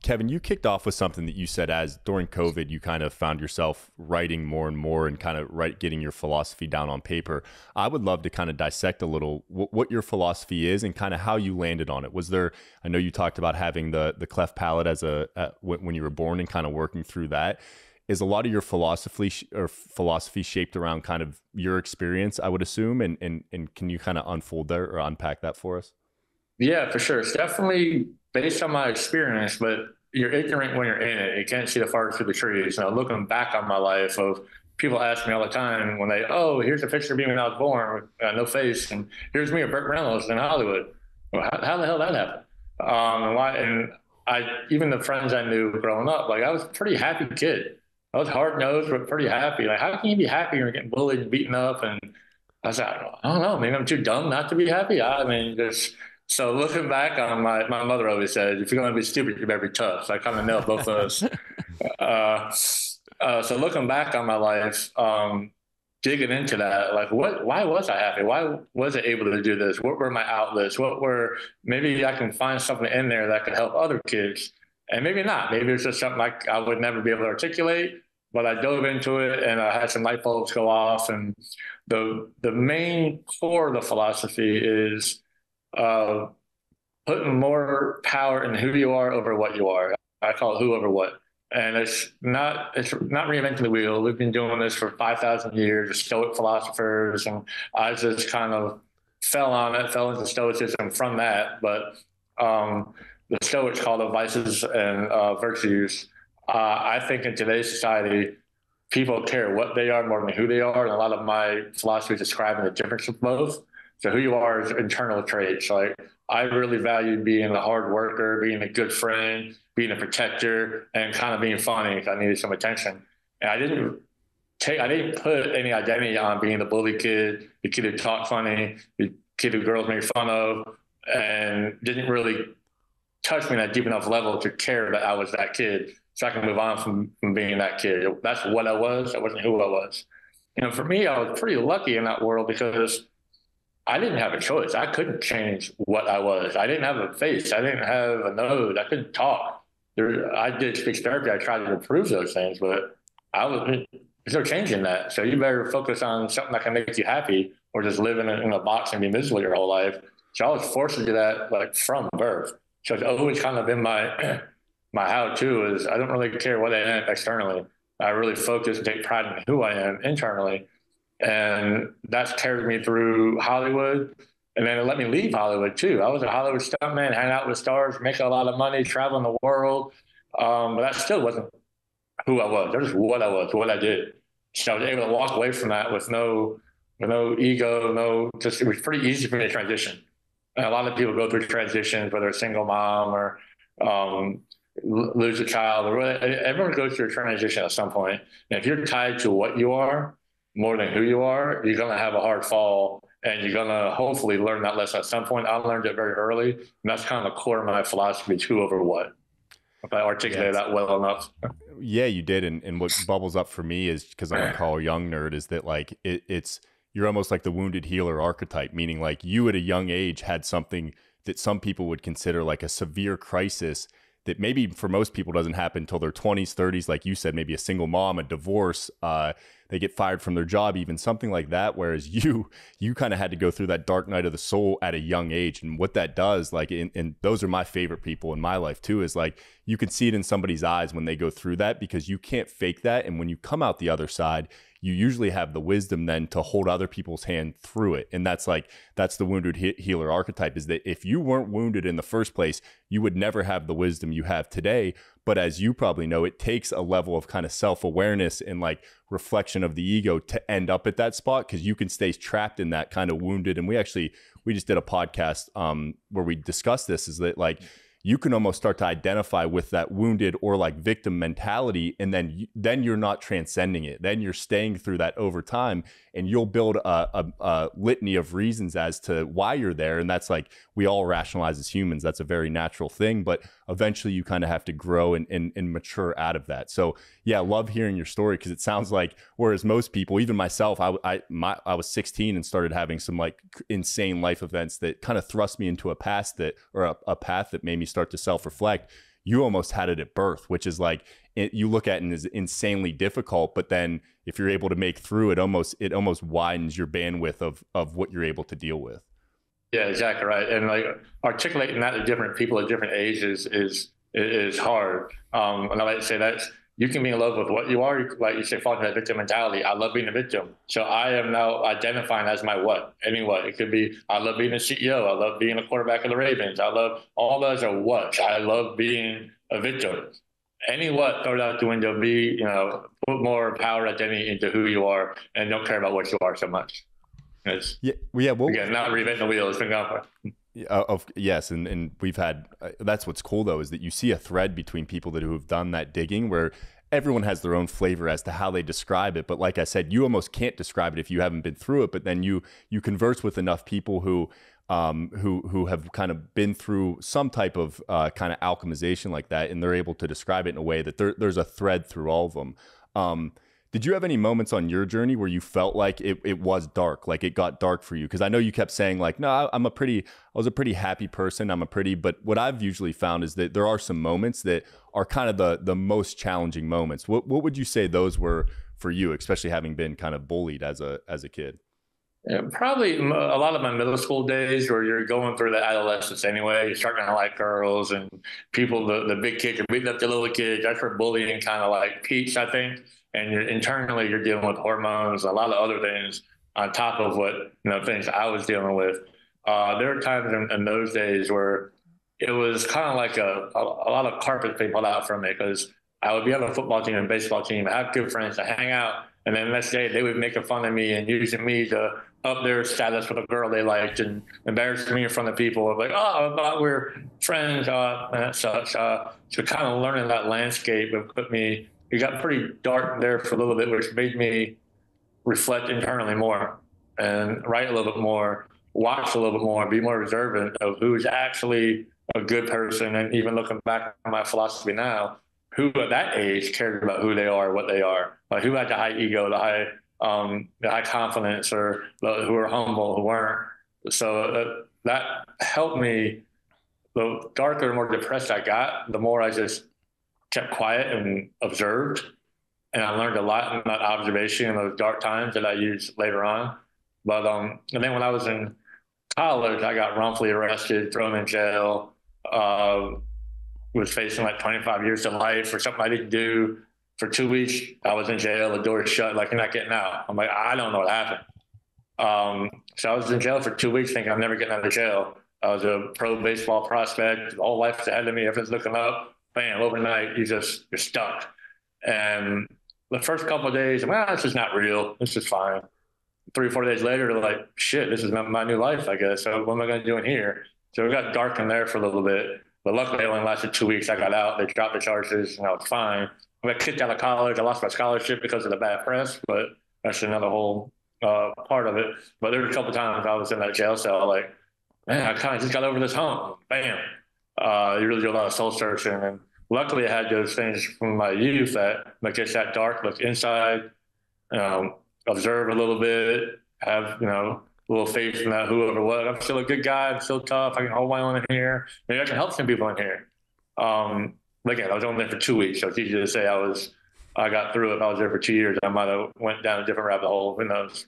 Kevin, you kicked off with something that you said as during COVID, you kind of found yourself writing more and more and kind of getting your philosophy down on paper. I would love to kind of dissect a little what your philosophy is and kind of how you landed on it. Was there, I know you talked about having the cleft palate as when you were born and kind of working through that. Is a lot of your philosophy shaped around kind of your experience, I would assume, and can you kind of unfold there or unpack that for us? Yeah, for sure. It's definitely based on my experience, but you're ignorant when you're in it. You can't see the forest through the trees. You know, looking back on my life, of people ask me all the time when here's a picture of me when I was born with no face, and here's me at Burt Reynolds in Hollywood. Well, how the hell did that happen? And why? And even the friends I knew growing up, like I was a pretty happy kid. I was hard nosed, but pretty happy. Like, how can you be happy when you're getting bullied and beaten up? And I was like, I don't know. Maybe I'm too dumb not to be happy. I mean, just. So looking back on my mother always said, if you're going to be stupid, you better be tough. So I kind of nailed both of those. So looking back on my life, digging into that, like why was I happy? Why was I able to do this? What were my outlets? Maybe I can find something in there that could help other kids, and maybe not. Maybe it's just something like I would never be able to articulate, but I dove into it and I had some light bulbs go off. And the main core of the philosophy is, putting more power in who you are over what you are. I call it who over what. And it's not reinventing the wheel. We've been doing this for 5,000 years, Stoic philosophers, and I just kind of fell into Stoicism from that. But the Stoics call it vices and virtues. I think in today's society, people care what they are more than who they are. And a lot of my philosophy is describing the difference of both. So who you are is internal traits. Like I really valued being a hard worker, being a good friend, being a protector, and kind of being funny if I needed some attention. And I didn't put any identity on being the bully kid, the kid who talked funny, the kid who girls made fun of, and didn't really touch me at a deep enough level to care that I was that kid. So I can move on from being that kid. That's what I was. I wasn't who I was. You know, for me, I was pretty lucky in that world because I didn't have a choice. I couldn't change what I was. I didn't have a face. I didn't have a nose. I couldn't talk. I did speech therapy. I tried to improve those things, but there's no changing that. So you better focus on something that can make you happy or just live in a box and be miserable your whole life. So I was forced to do that like from birth. So it's always kind of been my how-to is I don't really care what I am externally. I really focus and take pride in who I am internally. And that's carried me through Hollywood. And then it let me leave Hollywood too. I was a Hollywood stuntman, hanging out with stars, making a lot of money, traveling the world. But that still wasn't who I was. That was what I was, what I did. So I was able to walk away from that with no ego, it was pretty easy for me to transition. And a lot of people go through transitions, whether a single mom or lose a child, or everyone goes through a transition at some point. And if you're tied to what you are more than who you are, you're going to have a hard fall, and you're going to hopefully learn that lesson at some point. I learned it very early, and that's kind of the core of my philosophy, who over what. If I articulated that well enough. Yeah, you did. And what bubbles up for me is, because I'm a Carl Jung nerd, is that like it's you're almost like the wounded healer archetype, meaning like you at a young age had something that some people would consider like a severe crisis that maybe for most people doesn't happen until their 20s, 30s, like you said, maybe a single mom, a divorce, they get fired from their job, even something like that. Whereas you kind of had to go through that dark night of the soul at a young age. And what that does, like, and those are my favorite people in my life too, is like, you can see it in somebody's eyes when they go through that, because you can't fake that. And when you come out the other side, you usually have the wisdom then to hold other people's hand through it. And that's the wounded healer archetype, is that if you weren't wounded in the first place, you would never have the wisdom you have today. But as you probably know, it takes a level of kind of self-awareness and like reflection of the ego to end up at that spot, because you can stay trapped in that kind of wounded. And we just did a podcast where we discussed this, is that like, you can almost start to identify with that wounded or like victim mentality. And then you're not transcending it. Then you're staying through that over time, and you'll build a litany of reasons as to why you're there. And that's like, we all rationalize as humans. That's a very natural thing, but eventually you kind of have to grow and mature out of that. So yeah, I love hearing your story, because it sounds like, whereas most people, even myself, I was 16 and started having some like insane life events that kind of thrust me into a path that made me start to self-reflect. you almost had it at birth, which is like, you look at it as insanely difficult, but then if you're able to make through it, almost widens your bandwidth of what you're able to deal with. Yeah, exactly right. And like articulating that to different people at different ages is hard. And I like to say that you can be in love with what you are, like you say, falling into that victim mentality. I love being a victim, so I am now identifying as my what. Any what it could be. I love being a CEO. I love being a quarterback of the Ravens. I love all those are what. I love being a victim. Any what, throw it out the window. Be, put more power identity into who you are, and don't care about what you are so much. Yeah, well, again, not reinventing the wheel. It's been gone for. Yes, and we've had that's what's cool though, is that you see a thread between people who have done that digging, where everyone has their own flavor as to how they describe it. But like I said, you almost can't describe it if you haven't been through it. But then you converse with enough people who have kind of been through some type of kind of alchemization like that, and they're able to describe it in a way that there's a thread through all of them. Did you have any moments on your journey where you felt like it was dark, like it got dark for you? Because I know you kept saying like, no, I was a pretty happy person. But what I've usually found is that there are some moments that are kind of the most challenging moments. What would you say those were for you, especially having been kind of bullied as a kid? Yeah, probably a lot of my middle school days where you're going through the adolescence anyway. You're starting to like girls and people, the big kids are beating up the little kids. That's where bullying kind of like peaks, I think. And internally you're dealing with hormones, a lot of other things on top of what, things I was dealing with. There were times in those days where it was kind of like a lot of carpet being pulled out from me, because I would be on a football team and baseball team. I have good friends to hang out. And then the next day they would make fun of me and using me to up their status with a girl they liked and embarrassing me in front of people. Like, oh, I thought we're friends. And that sucks. So kind of learning that landscape it got pretty dark there for a little bit, which made me reflect internally more and write a little bit more, watch a little bit more, be more observant of who's actually a good person. And even looking back on my philosophy now, who at that age cared about who they are, what they are, like who had the high ego, the high confidence, or who were humble, who weren't. So that helped me. The darker and more depressed I got, the more I just kept quiet and observed. And I learned a lot in that observation in those dark times that I used later on. But and then when I was in college, I got wrongfully arrested, thrown in jail, was facing like 25 years to life for something I didn't do. For 2 weeks, I was in jail, the door shut, like, you're not getting out. I'm like, I don't know what happened. So I was in jail for 2 weeks thinking I'm never getting out of jail. I was a pro baseball prospect, all life's ahead of me, everything's looking up. Bam, overnight, you're stuck. And the first couple of days, this is not real. This is fine. 3 or 4 days later, like, shit, this is my new life, I guess. So what am I going to do in here? So it got dark in there for a little bit. But luckily, it only lasted 2 weeks. I got out. They dropped the charges, and I was fine. I got kicked out of college. I lost my scholarship because of the bad press, but that's another whole part of it. But there were a couple of times I was in that jail cell, like, man, I kind of just got over this hump. Bam. You really do a lot of soul searching. And luckily, I had those things from my youth that gets that dark, look inside, observe a little bit, have, a little faith in that whoever what. I'm still a good guy. I'm still tough. I can hold my own in here. Maybe I can help some people in here. Again, I was only there for 2 weeks, so it's easy to say I got through it. If I was there for 2 years, I might have went down a different rabbit hole. Who knows?